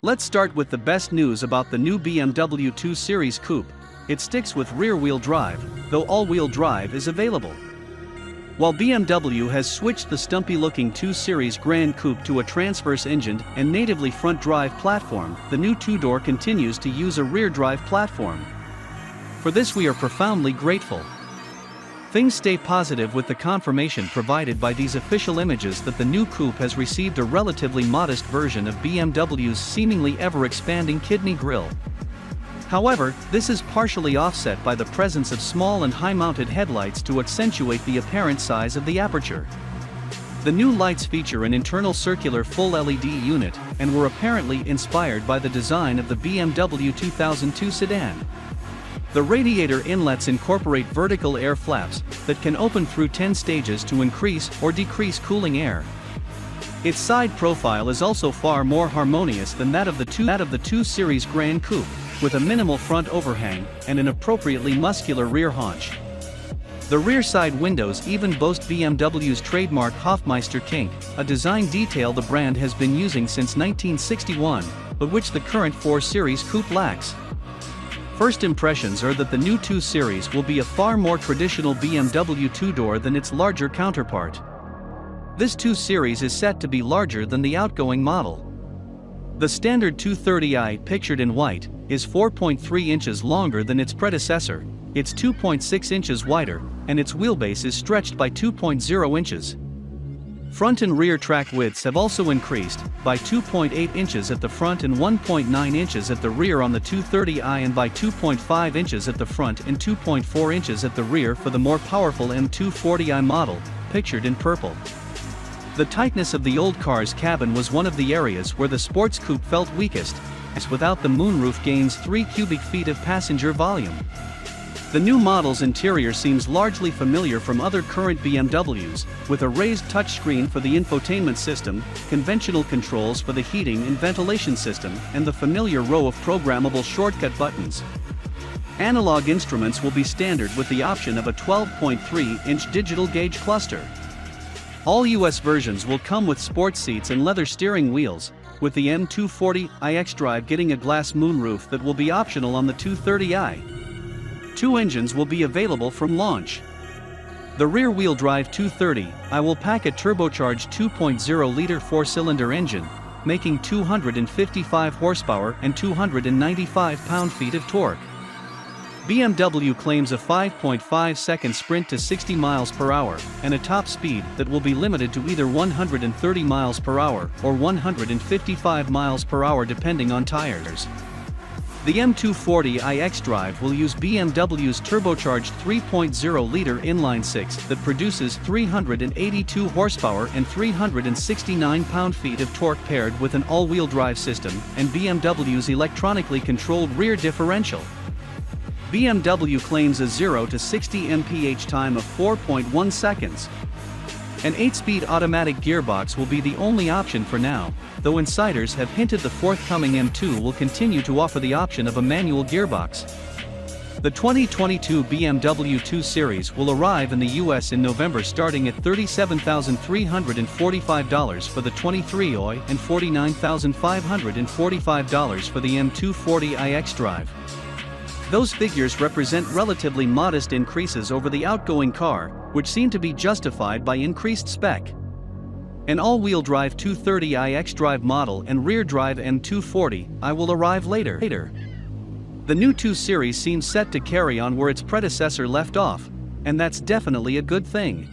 Let's start with the best news about the new BMW 2 Series Coupe. It sticks with rear-wheel drive, though all-wheel drive is available. While BMW has switched the stumpy-looking 2 Series Grand Coupe to a transverse-engined and natively front-drive platform, the new two-door continues to use a rear-drive platform. For this we are profoundly grateful. Things stay positive with the confirmation provided by these official images that the new coupe has received a relatively modest version of BMW's seemingly ever-expanding kidney grille. However, this is partially offset by the presence of small and high-mounted headlights to accentuate the apparent size of the aperture. The new lights feature an internal circular full LED unit, and were apparently inspired by the design of the BMW 2002 sedan. The radiator inlets incorporate vertical air flaps that can open through 10 stages to increase or decrease cooling air. Its side profile is also far more harmonious than that of the 2 Series Grand Coupe, with a minimal front overhang and an appropriately muscular rear haunch. The rear side windows even boast BMW's trademark Hofmeister kink, a design detail the brand has been using since 1961, but which the current 4 Series Coupe lacks. First impressions are that the new 2 Series will be a far more traditional BMW two-door than its larger counterpart. This 2 Series is set to be larger than the outgoing model. The standard 230i, pictured in white, is 4.3 inches longer than its predecessor, it's 2.6 inches wider, and its wheelbase is stretched by 2.0 inches. Front and rear track widths have also increased, by 2.8 inches at the front and 1.9 inches at the rear on the 230i and by 2.5 inches at the front and 2.4 inches at the rear for the more powerful M240i model, pictured in purple. The tightness of the old car's cabin was one of the areas where the sports coupe felt weakest, as without the moonroof gains 3 cubic feet of passenger volume. The new model's interior seems largely familiar from other current BMWs, with a raised touchscreen for the infotainment system, conventional controls for the heating and ventilation system, and the familiar row of programmable shortcut buttons. Analog instruments will be standard with the option of a 12.3-inch digital gauge cluster. All US versions will come with sports seats and leather steering wheels, with the M240i xDrive getting a glass moonroof that will be optional on the 230i. 2 engines will be available from launch. The rear-wheel drive 230i will pack a turbocharged 2.0-liter 4-cylinder engine, making 255 horsepower and 295 pound-feet of torque. BMW claims a 5.5-second sprint to 60 miles per hour and a top speed that will be limited to either 130 miles per hour or 155 miles per hour depending on tires. The M240i xDrive will use BMW's turbocharged 3.0-liter inline-six that produces 382 horsepower and 369 pound-feet of torque paired with an all-wheel drive system and BMW's electronically controlled rear differential. BMW claims a 0 to 60 mph time of 4.1 seconds. An 8-speed automatic gearbox will be the only option for now, though insiders have hinted the forthcoming M2 will continue to offer the option of a manual gearbox. The 2022 BMW 2 Series will arrive in the US in November starting at $37,345 for the 23i and $49,545 for the M240i xDrive. Those figures represent relatively modest increases over the outgoing car, which seem to be justified by increased spec. An all-wheel drive 230i xDrive model and rear-drive M240i will arrive later. The new 2 Series seems set to carry on where its predecessor left off, and that's definitely a good thing.